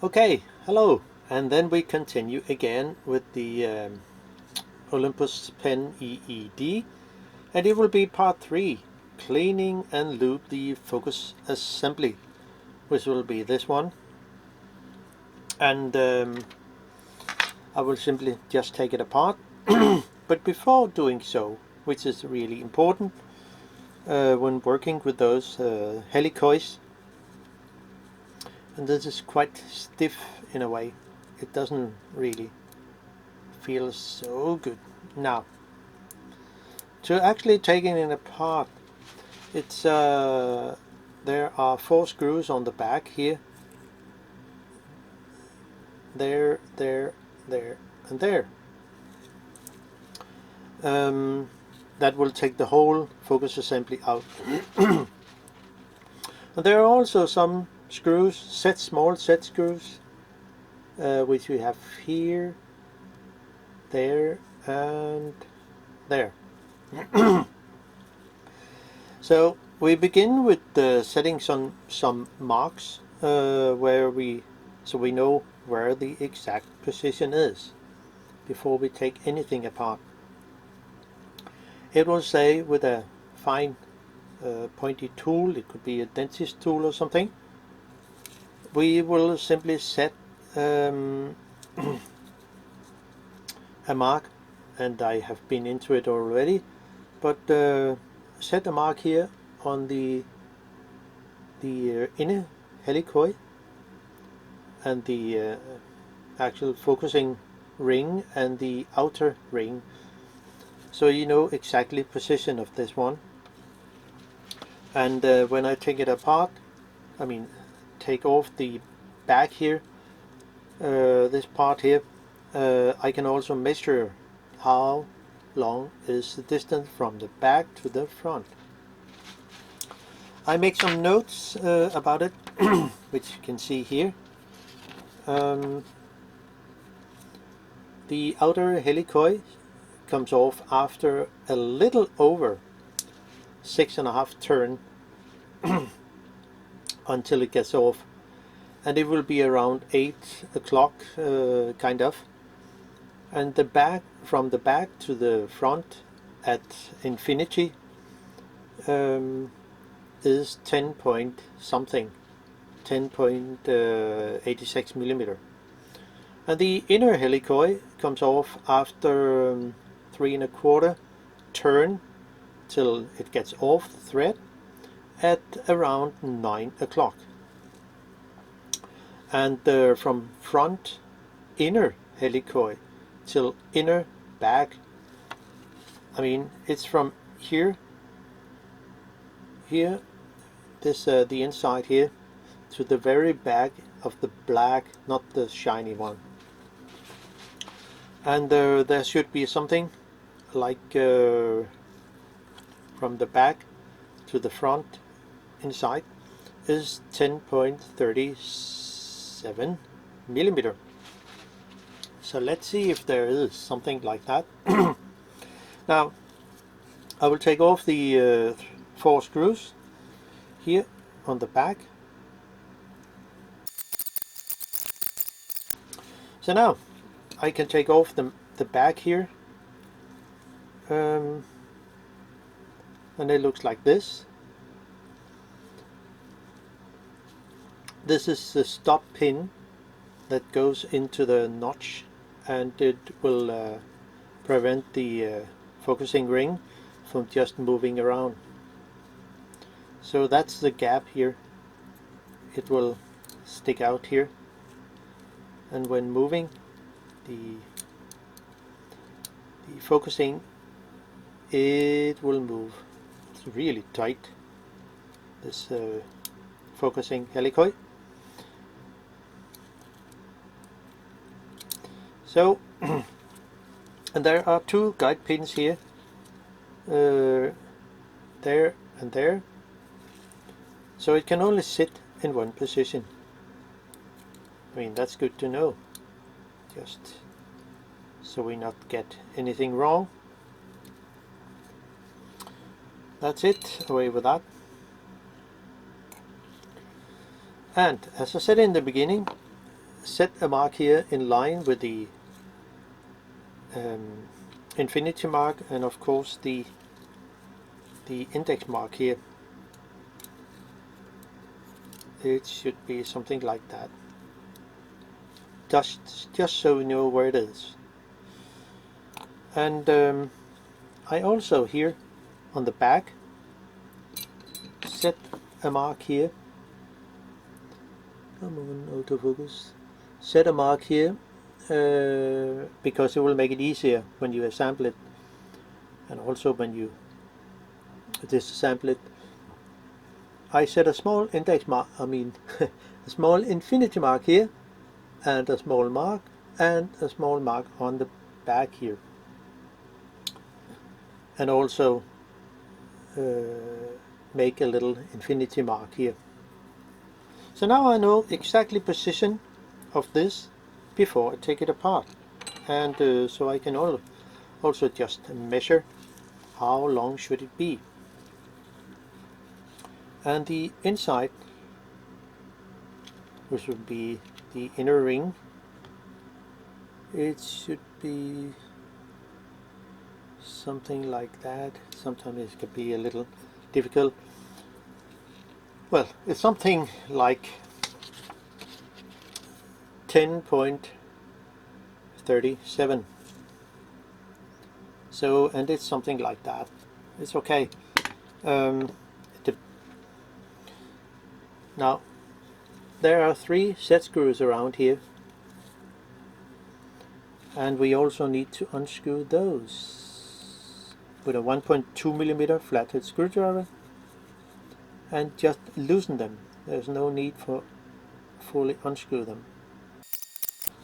Okay, hello, and then we continue again with the Olympus-Pen EED, and it will be part 3, cleaning and lube the focus assembly, which will be this one. And I will simply just take it apart. But before doing so, which is really important when working with those helicoids, and this is quite stiff in a way, it doesn't really feel so good. Now, to actually taking it apart, it's there are 4 screws on the back here, there, and there. That will take the whole focus assembly out. And there are also some screws, small set screws, which we have here, there, and there. So we begin with setting some marks where we know where the exact position is before we take anything apart. It will say with a fine pointy tool, it could be a dentist tool or something, we will simply set a mark, and I have been into it already, but set a mark here on the inner helicoid and the actual focusing ring and the outer ring, so you know exactly position of this one. And when I take it apart, I mean take off the back here, this part here, I can also measure how long is the distance from the back to the front. I make some notes about it, which you can see here. The outer helicoid comes off after a little over 6.5 turn until it gets off, and it will be around 8 o'clock kind of. And the back, from the back to the front at infinity, is 10 point something, 10.86 millimeter. And the inner helicoid comes off after 3.25 turn till it gets off the thread at around 9 o'clock. And from front inner helicoid till inner back, I mean it's from here, this the inside here, to the very back of the black, not the shiny one. And there should be something like from the back to the front inside is 10.37 millimeter. So let's see if there is something like that. Now I will take off the 4 screws here on the back. So now I can take off the back here, and it looks like this. This is the stop pin that goes into the notch, and it will prevent the focusing ring from just moving around. So that's the gap here. It will stick out here, and when moving, the focusing, it will move. It's really tight, this focusing helicoid. So and there are 2 guide pins here, there and there, so it can only sit in one position. I mean, that's good to know, just so we not get anything wrong. That's it, away with that. And as I said in the beginning, set a mark here in line with the infinity mark, and of course the index mark here. It should be something like that, just so you know where it is. And I also here on the back set a mark here. Come on, autofocus. Set a mark here because it will make it easier when you assemble it, and also when you disassemble it. I set a small index mark, a small infinity mark here, and a small mark, and a small mark on the back here, and also make a little infinity mark here. So now I know exactly position of this before I take it apart, and so I can also just measure how long should it be. And the inside, which would be the inner ring, it should be something like that. Sometimes it can be a little difficult. Well, it's something like 10.37. So, and it's something like that. It's okay. Now, there are 3 set screws around here, and we also need to unscrew those with a 1.2mm flathead screwdriver, and just loosen them. There's no need for fully unscrew them,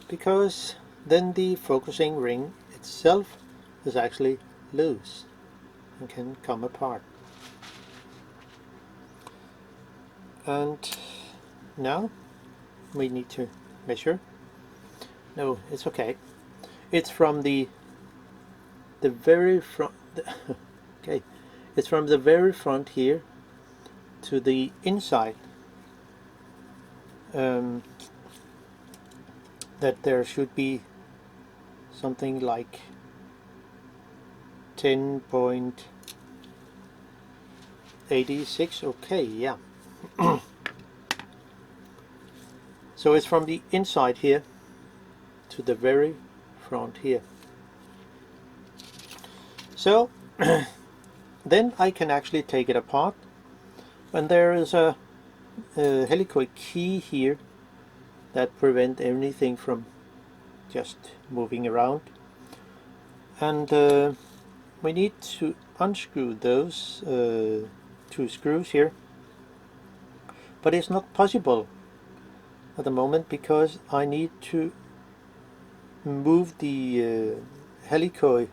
because then the focusing ring itself is actually loose and can come apart. And now we need to measure. No, it's okay. It's from the very front. Okay, it's from the very front here to the inside. That there should be something like 10.86. Okay, yeah. So it's from the inside here to the very front here. So then I can actually take it apart, and there is a helicoid key here that prevent anything from just moving around, and we need to unscrew those 2 screws here, but it's not possible at the moment because I need to move the helicoid,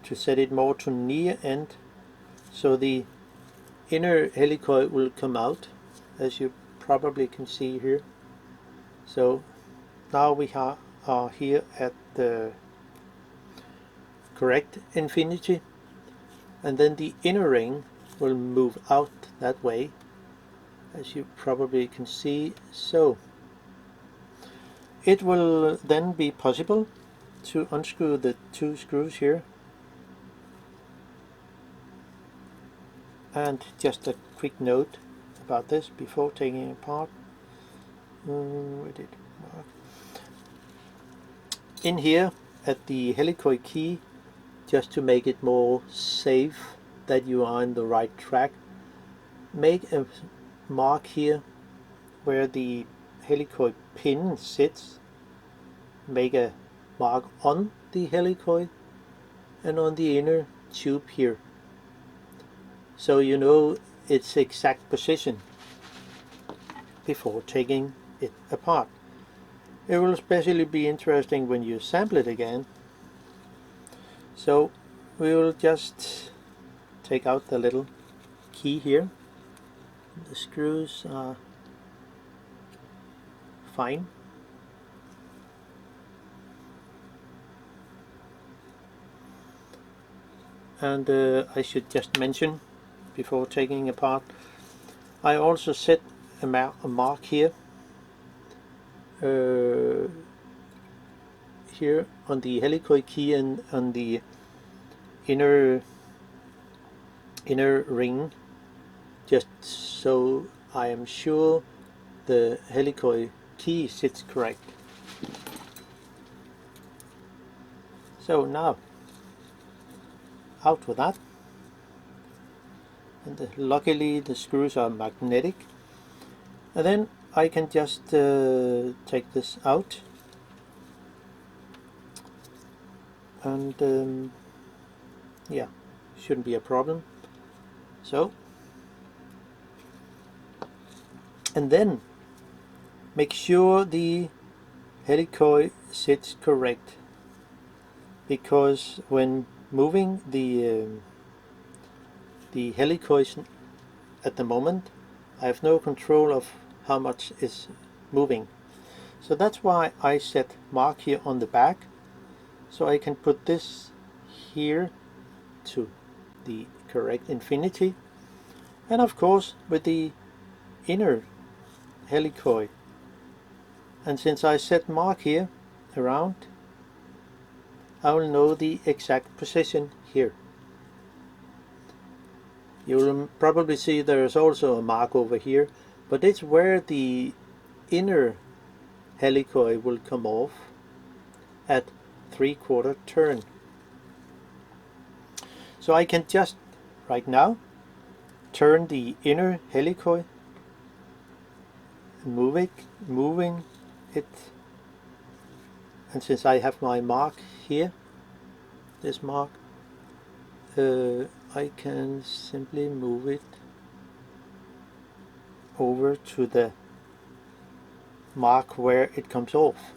to set it more to near end, so the inner helicoid will come out, as you probably can see here. So now we are here at the correct infinity, and then the inner ring will move out that way, as you probably can see. So it will then be possible to unscrew the 2 screws here. And just a quick note about this before taking it apart. Where did it work? In here at the helicoid key, just to make it more safe that you are on the right track, make a mark here where the helicoid pin sits. Make a mark on the helicoid and on the inner tube here, so you know its exact position before taking it apart. It will especially be interesting when you assemble it again. So we will just take out the little key here. The screws are fine. And I should just mention before taking apart, I also set a mark here here on the helicoid key and on the inner ring, just so I am sure the helicoid key sits correct. So now out with that, and luckily the screws are magnetic, and then I can just take this out, and yeah, shouldn't be a problem. So, and then make sure the helicoid sits correct, because when moving the helicoids at the moment, I have no control of how much is moving. So that's why I set mark here on the back, so I can put this here to the correct infinity, and of course with the inner helicoid. And since I set mark here around, I will know the exact position here. You will probably see there's also a mark over here, but it's where the inner helicoid will come off at 3/4 turn. So I can just right now turn the inner helicoid, moving it, and since I have my mark here, this mark, I can simply move it over to the mark where it comes off.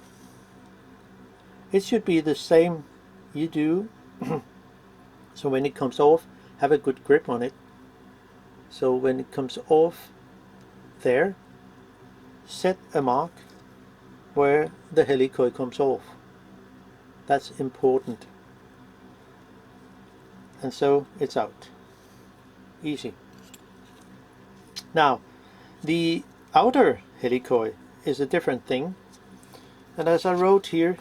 It should be the same you do so when it comes off, have a good grip on it. So when it comes off there, set a mark where the helicoid comes off. That's important. And so it's out. Easy. Now, the outer helicoid is a different thing. And as I wrote here,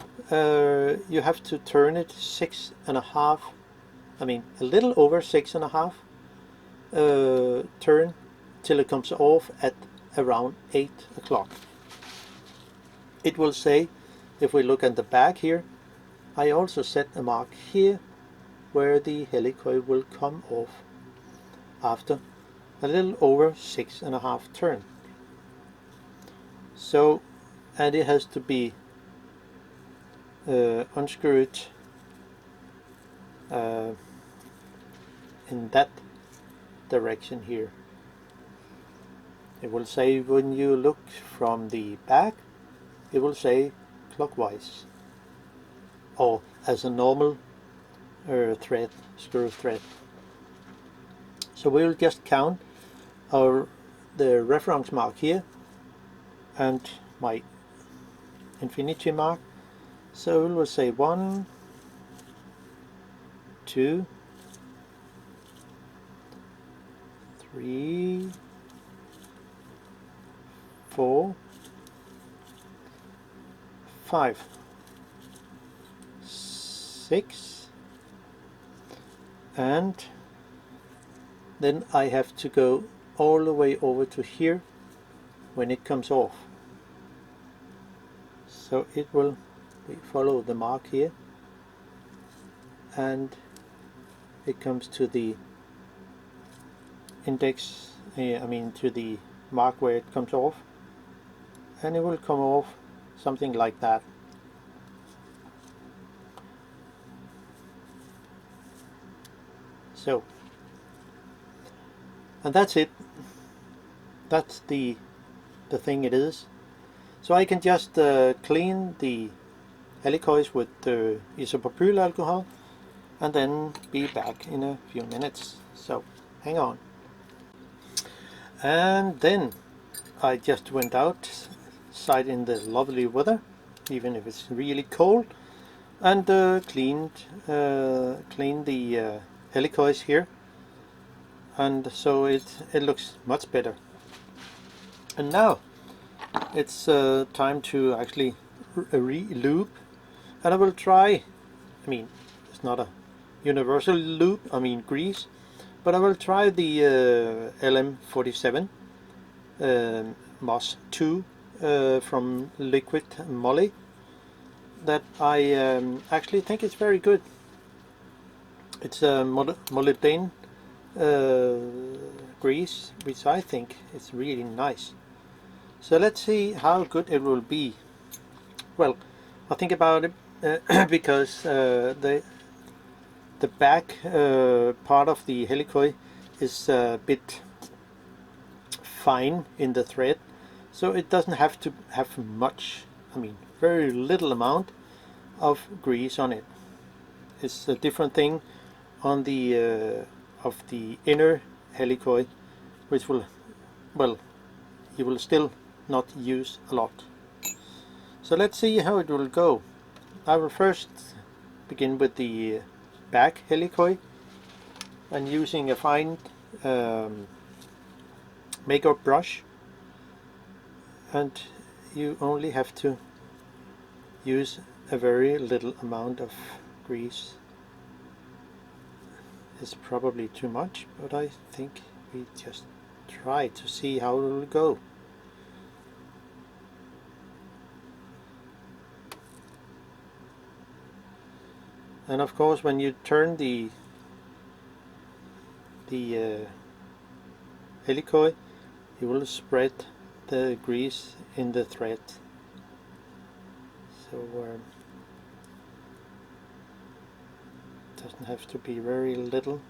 you have to turn it 6.5, a little over 6.5 turn till it comes off at around 8 o'clock. It will say, if we look at the back here, I also set a mark here where the helicoid will come off after a little over 6.5 turn. So, and it has to be unscrewed in that direction here. It will say when you look from the back, it will say clockwise, or as a normal thread, screw thread. So we'll just count the reference mark here and my infinity mark. So we'll say 1, 2, 3, 4, 5, 6, and then I have to go all the way over to here when it comes off. So it will follow the mark here, and it comes to the index, to the mark where it comes off, and it will come off something like that. So, and that's it. That's the thing it is. So I can just clean the helicoids with the isopropylalcohol and then be back in a few minutes. So hang on. And then I just went outside in the lovely weather, even if it's really cold, and cleaned the helicoids here, and so it looks much better. And now it's time to actually re-lube, and I will try, I mean, it's not a universal lube, I mean grease, but I will try the LM47 Moss 2 from Liquid Moly, that I actually think it's very good. It's a molybdenum grease, which I think is really nice. So let's see how good it will be. Well, I think about it because the back part of the helicoid is a bit fine in the thread, so it doesn't have to have much, I mean very little amount of grease on it. It's a different thing on the of the inner helicoid, which will, well, you will still not use a lot. So let's see how it will go. I will first begin with the back helicoid and using a fine makeup brush, and you only have to use a very little amount of grease. It's probably too much, but I think we just try to see how it will go. And of course, when you turn the helicoid, you will spread the grease in the thread. So it doesn't have to be very little.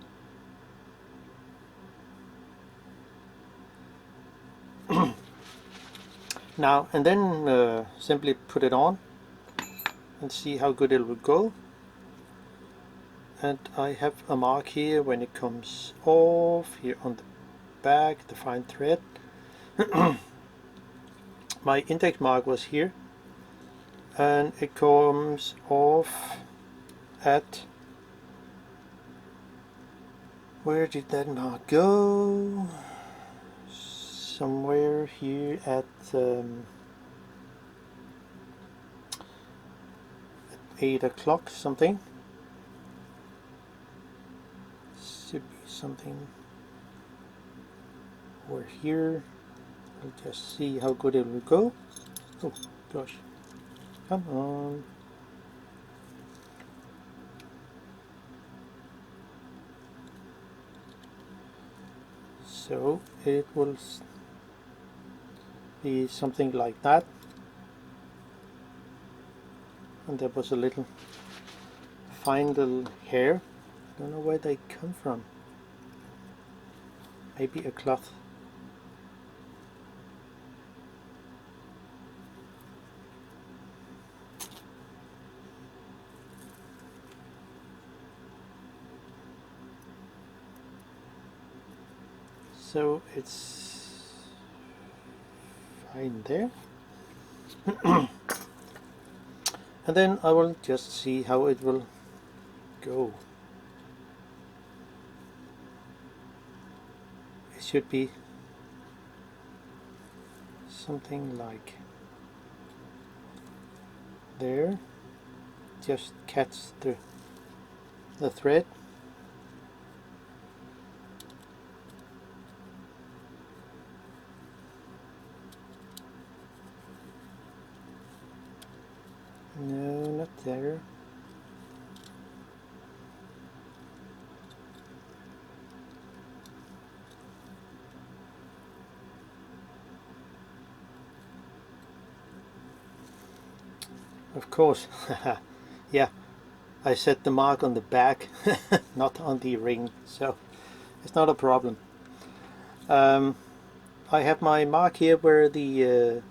Now and then simply put it on and see how good it will go. And I have a mark here when it comes off, here on the back, the fine thread. My index mark was here, and it comes off at, where did that mark go? Somewhere here at 8 o'clock something. Should be something over here. I'll just see how good it will go. Oh gosh, come on. So it will be something like that. And there was a little fine little hair. I don't know where they come from. Maybe a cloth. So it's fine there. And then I will just see how it will go. It should be something like there. Just catch the thread. No, not there. Of course, yeah, I set the mark on the back, not on the ring, so it's not a problem. I have my mark here where the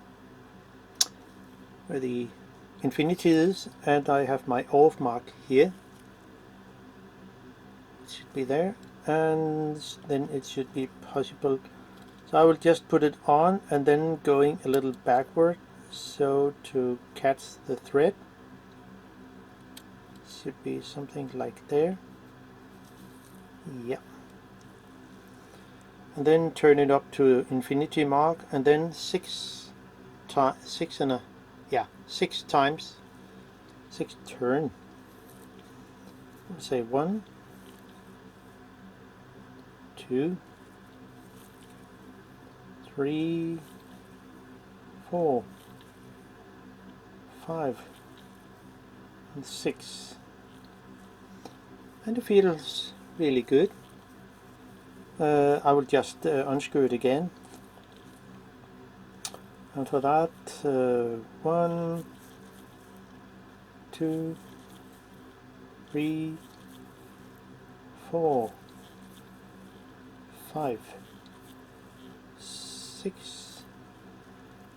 infinity is, and I have my off mark here. It should be there, and then it should be possible. So I will just put it on and then going a little backward, so to catch the thread. Should be something like there. Yeah. And then turn it up to infinity mark, and then 6 6 times, 6 turn. Let's say 1, 2, 3, 4, 5, and 6. And it feels really good. I will just unscrew it again. And for that, 1, 2, 3, 4, 5, 6,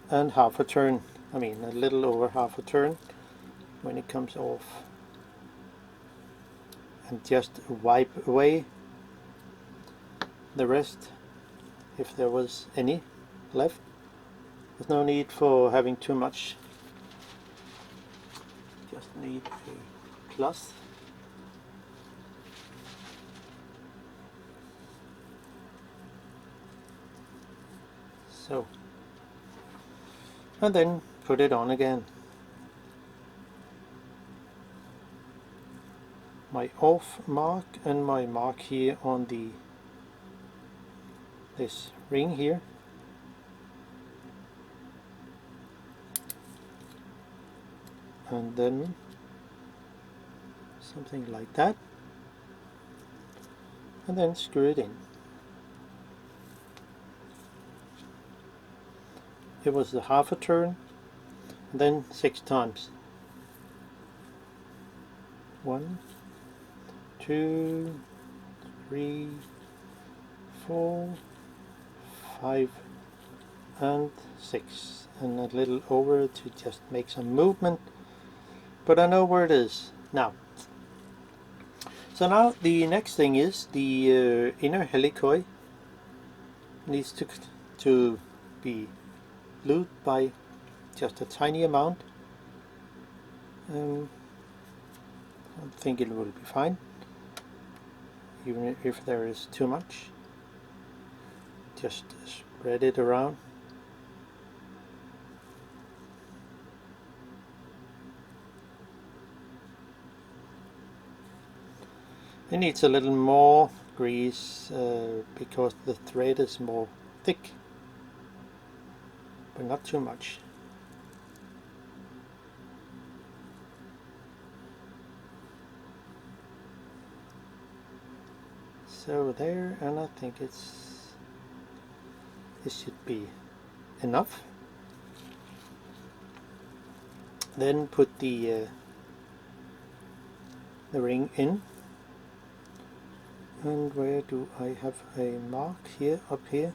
and half a turn. I mean, a little over half a turn when it comes off. And just wipe away the rest if there was any left. There's no need for having too much. Just need a cloth. So, and then put it on again. My off mark and my mark here on this ring here. And then something like that. And then screw it in. It was the half a turn, and then 6 times. 1, 2, 3, 4, 5, and 6. And a little over to just make some movement. But I know where it is now. So now the next thing is the inner helicoid needs to be lubed by just a tiny amount. I think it will be fine, even if there is too much. Just spread it around. It needs a little more grease because the thread is more thick, but not too much. So there, and I think this should be enough. Then put the ring in. And where do I have a mark here, up here,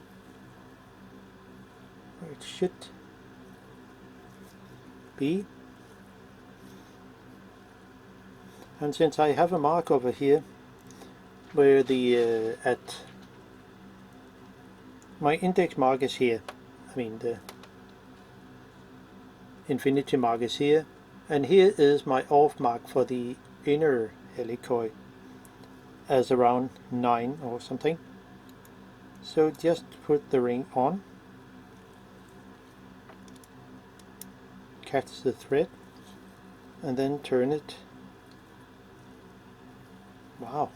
where it should be? And since I have a mark over here where the my index mark is here, I mean the infinity mark is here, and here is my off mark for the inner helicoid as around 9 or something. So just put the ring on, catch the thread, and then turn it. Wow,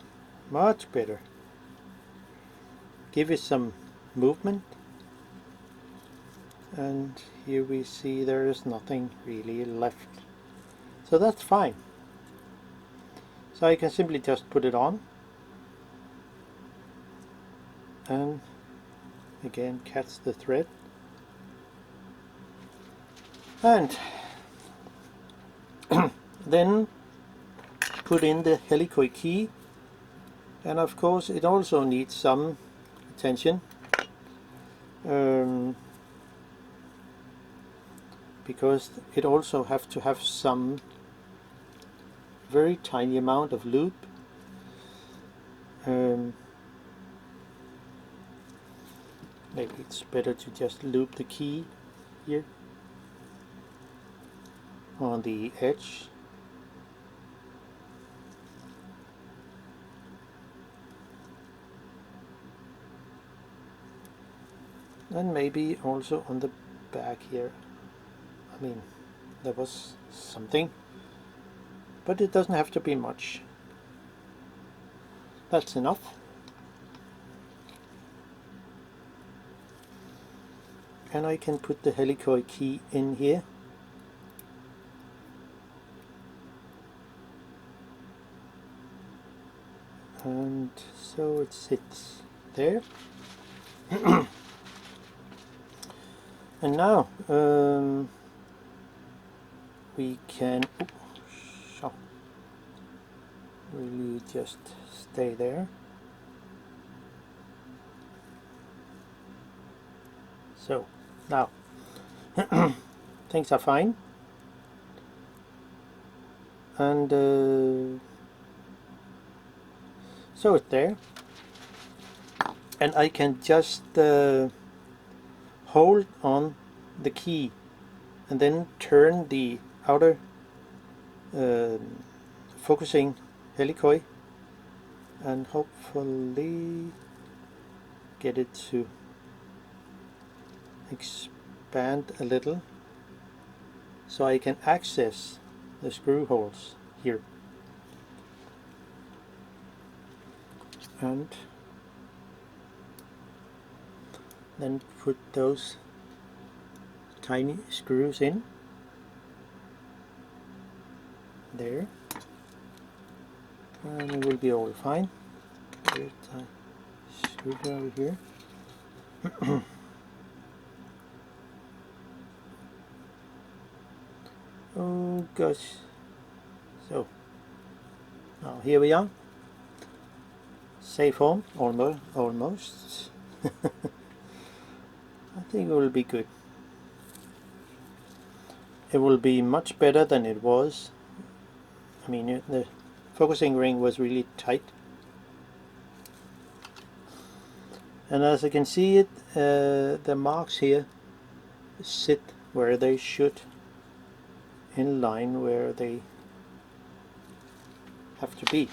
much better. Give it some movement, and here we see there is nothing really left. So that's fine. So I can simply just put it on, and again catch the thread, and then put in the helicoid key. And of course it also needs some attention, because it also have to have some very tiny amount of lube. Maybe it's better to just lube the key here on the edge. And maybe also on the back here. I mean, there was something, but it doesn't have to be much. That's enough. And I can put the helicoid key in here. And so it sits there. And now we can really just stay there. So now things are fine, and so it's there, and I can just hold on the key and then turn the outer focusing helicoid and hopefully get it to expand a little so I can access the screw holes here. And then put those tiny screws in there, and it will be all fine. Here's a screwdriver here. Oh gosh. So now here we are. Safe home, almost. I think it will be good. It will be much better than it was. I mean, the focusing ring was really tight. And as I can see it, the marks here sit where they should, in line where they have to be.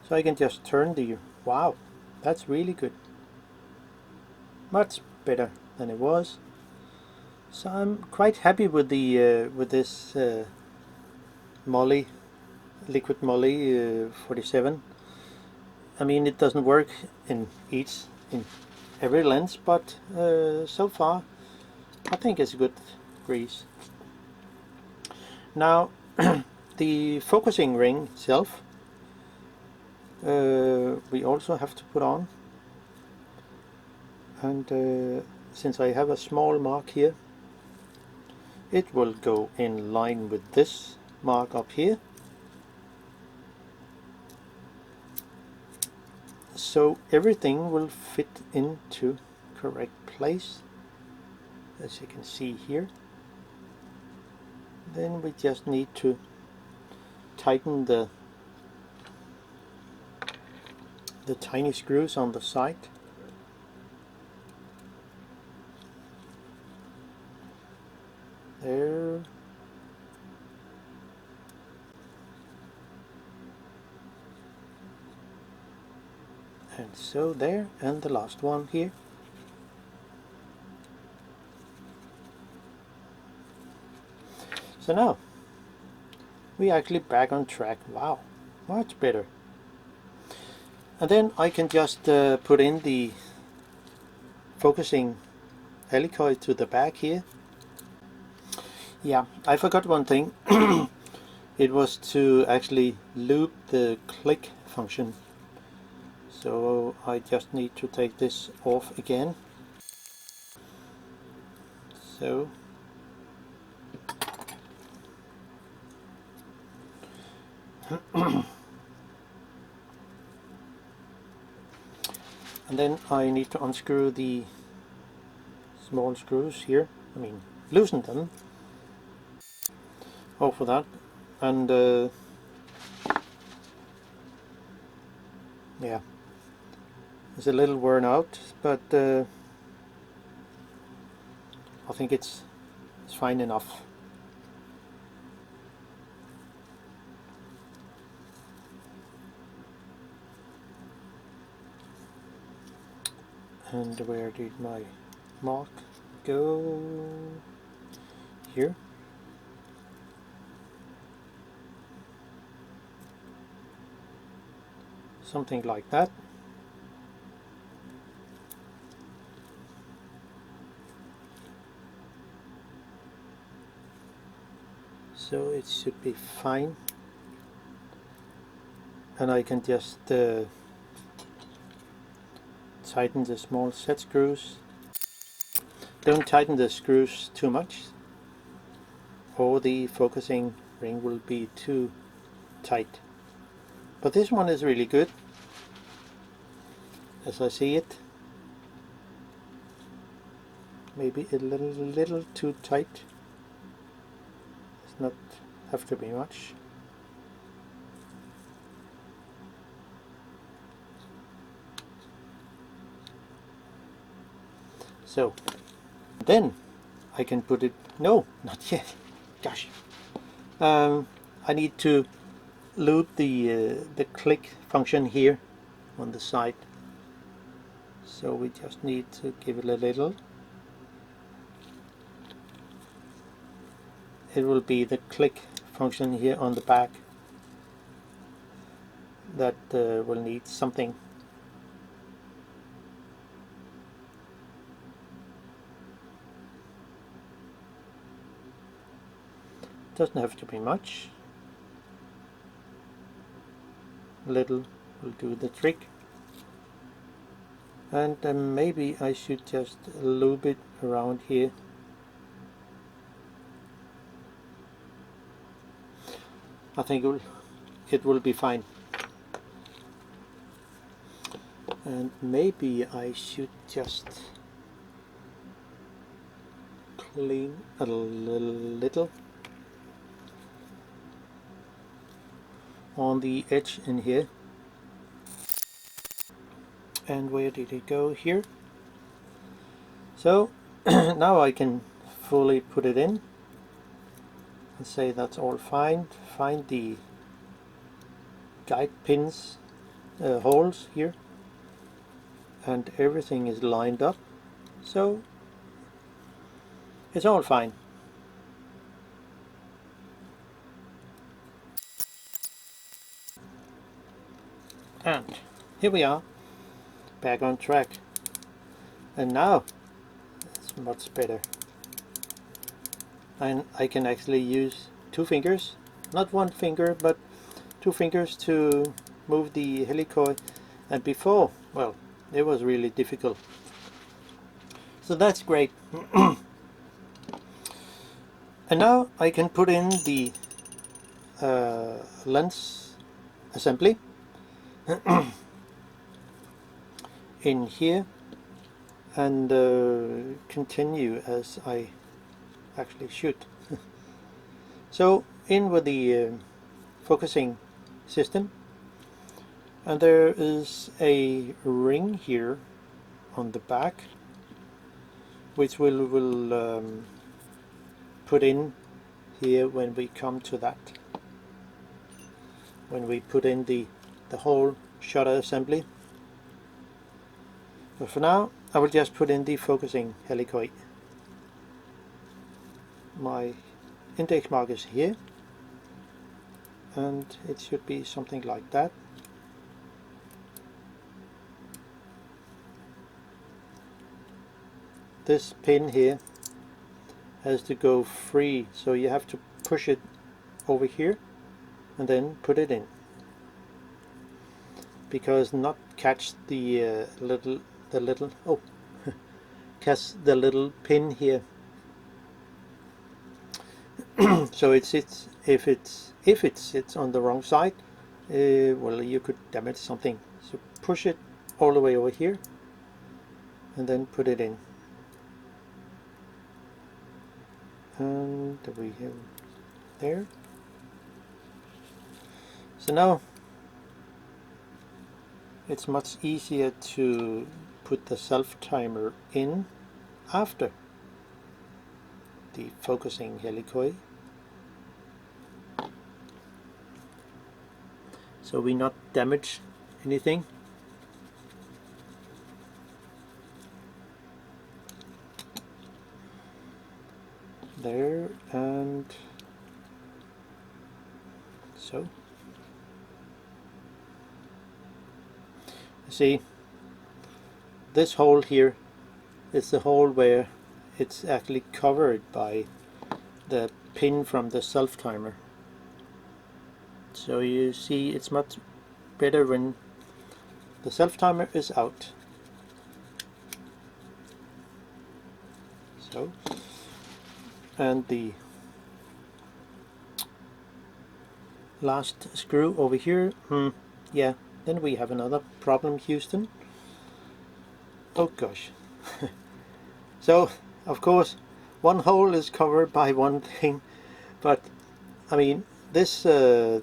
So I can just turn the, wow, that's really good. Much better than it was. So I'm quite happy with the with this Moly, Liquid Moly 47. I mean, it doesn't work in every lens, but so far I think it's a good grease. Now the focusing ring itself we also have to put on, and since I have a small mark here, it will go in line with this mark up here. So everything will fit into correct place, as you can see here. Then we just need to tighten the tiny screws on the side. There. And so there, and the last one here. So now we actually back on track. Wow, much better. And then I can just put in the focusing helicoid to the back here. Yeah, I forgot one thing. It was to actually lube the click function. So I just need to take this off again. So and then I need to unscrew the small screws here. I mean, loosen them. Oh, for that. And yeah, it's a little worn out, but I think it's fine enough. And where did my mark go here. Something like that. So it should be fine, and I can just tighten the small set screws. Don't tighten the screws too much, or the focusing ring will be too tight. But this one is really good, as I see it. Maybe a little too tight. Does not have to be much. So then I can put it, no, not yet, gosh. I need to lube the click function here on the side. So we just need to give it a little. It will be the click function here on the back that will need something. Doesn't have to be much. Little will do the trick. And maybe I should just lube it around here. I think it will be fine. And maybe I should just clean a little on the edge in here. And where did it go? Here. So now I can fully put it in and say that's all fine. Find the guide pins holes here, and everything is lined up, so it's all fine. And here we are, back on track, and now it's much better. And I can actually use 2 fingers, not 1 finger, but 2 fingers to move the helicoid. And before, well, it was really difficult. So that's great. And now I can put in the lens assembly in here and continue as I actually should. So in with the focusing system, and there is a ring here on the back which will put in here when we come to that, when we put in the whole shutter assembly. But for now I will just put in the focusing helicoid. My index mark is here, and it should be something like that. This pin here has to go free, so you have to push it over here and then put it in, because not catch the little oh catch the little pin here. So it sits, if it sits on the wrong side, well, you could damage something. So push it all the way over here and then put it in. And we have there. So now it's much easier to put the self timer in after the focusing helicoid, so we not damage anything. there, and so. See, this hole here is the hole where it's actually covered by the pin from the self-timer. So you see it's much better when the self-timer is out. So, and the last screw over here, yeah, then we have another problem, Houston. Oh gosh. So, of course, one hole is covered by one thing, but I mean, this the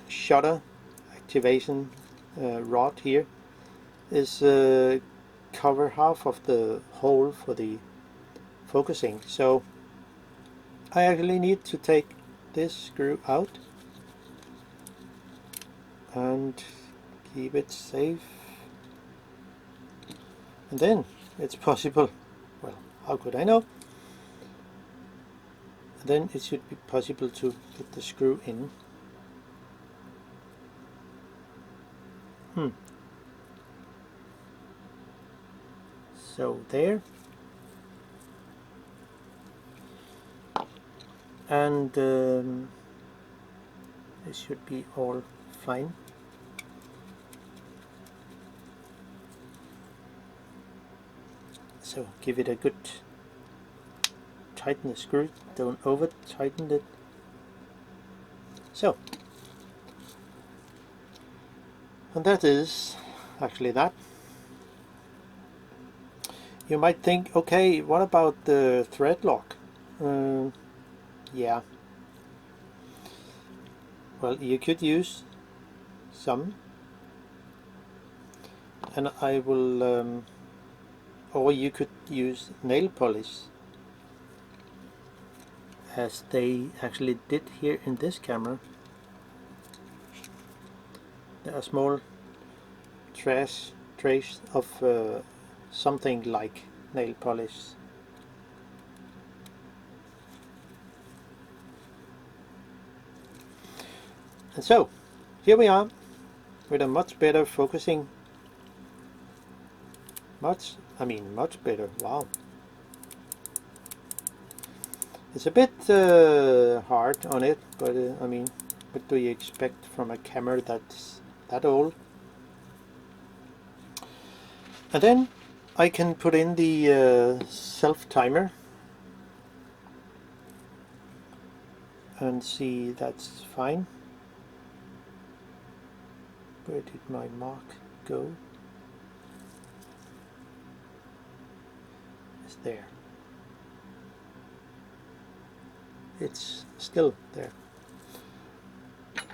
shutter activation rod here is cover half of the hole for the focusing. So I actually need to take this screw out and keep it safe, and then it's possible, well, how could I know? Then it should be possible to put the screw in. So there, and it should be all fine. So give it a good tighten the screw, don't over tighten it. So, and that is actually that. You might think, okay, what about the thread lock? Yeah, well, you could use some, and I will or you could use nail polish, as they actually did here in this camera. There are small trace of something like nail polish. And so here we are with a much better focusing, much better. Wow, it's a bit hard on it, but I mean, what do you expect from a camera that's that old? And then I can put in the self-timer and see that's fine. Where did my mark go? It's there. It's still there.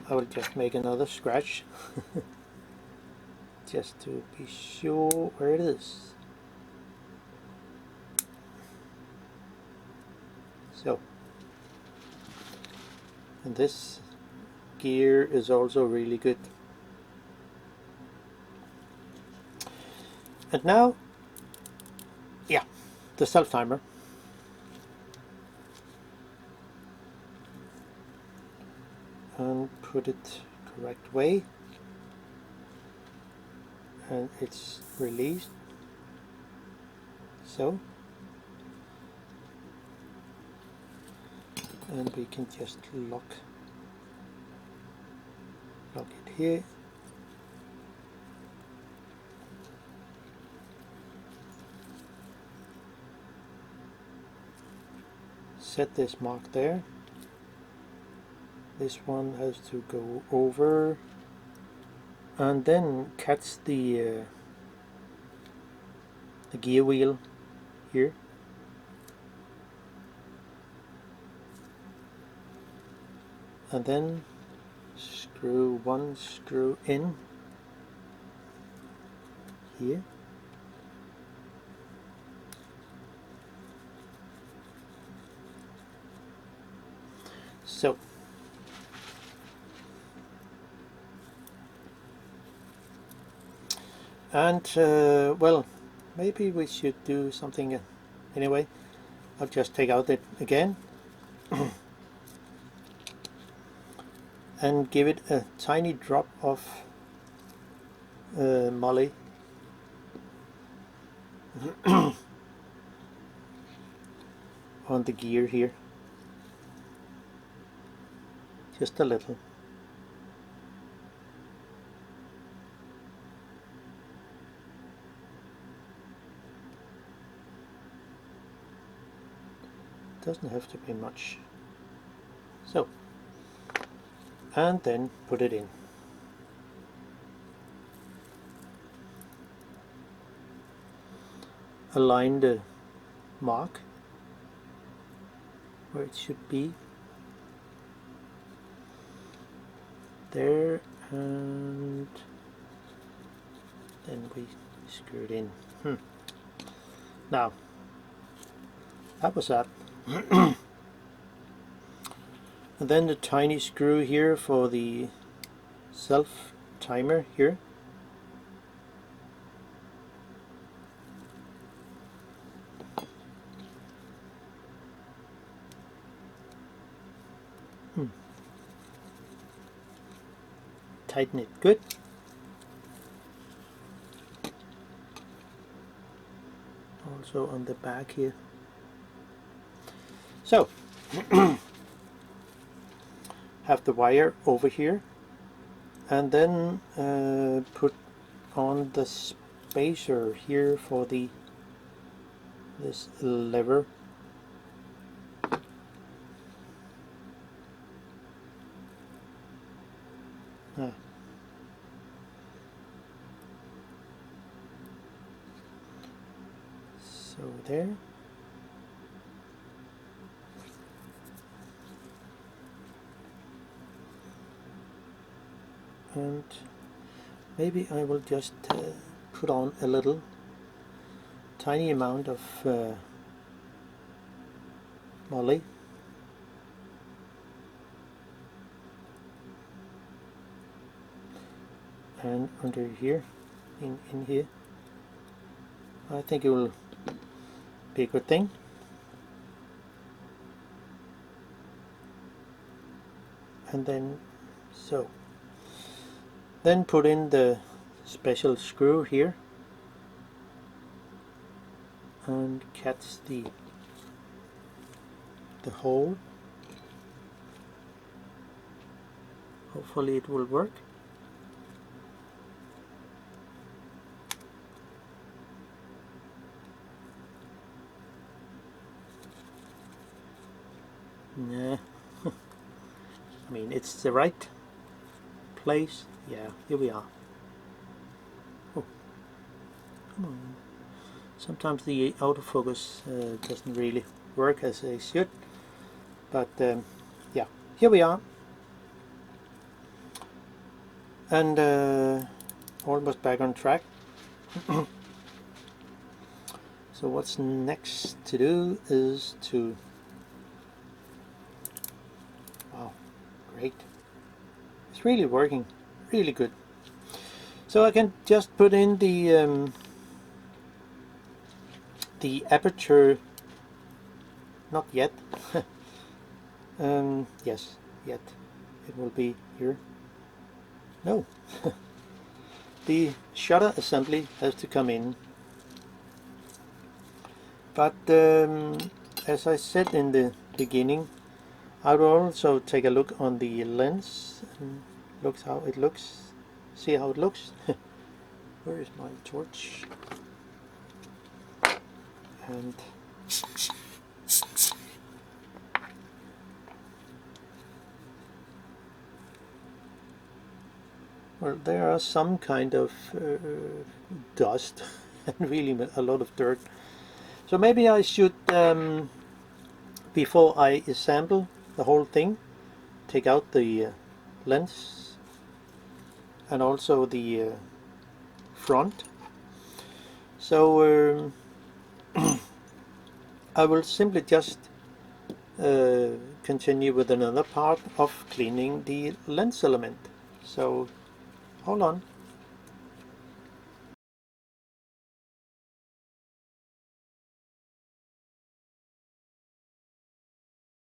I will just make another scratch just to be sure where it is. So, and this gear is also really good. And now, yeah, the self-timer. And put it correct way, and it's released. So, and we can just lock it here. Set this mark there. This one has to go over, and then catch the gear wheel here. And then screw one screw in here. So, and well, maybe we should do something anyway. I'll just take out it again, and give it a tiny drop of moly. On the gear here, just a little. Doesn't have to be much. So, and then put it in. Align the mark where it should be there, and then we screw it in. Now that was that. And then the tiny screw here for the self timer here. Tighten it good. Also on the back here. So have the wire over here, and then put on the spacer here for this lever. So there. And maybe I will just put on a little tiny amount of moly. And under here, in here, I think it will be a good thing. And then so. Then put in the special screw here and catch the hole. Hopefully it will work. Nah. I mean, it's the right place. Yeah, here we are. Oh, come on. Sometimes the autofocus doesn't really work as it should, but yeah, here we are. And almost back on track. So what's next to do is to, wow, great. It's really working. Really good. So I can just put in the aperture. Not yet. Yes, yet. It will be here. No. The shutter assembly has to come in. But as I said in the beginning, I will also take a look on the lens and look how it looks. See how it looks. Where is my torch? And well, there are some kind of dust and really a lot of dirt. So maybe I should, before I assemble the whole thing, take out the lens and also the front. So I will simply just continue with another part of cleaning the lens element. So hold on.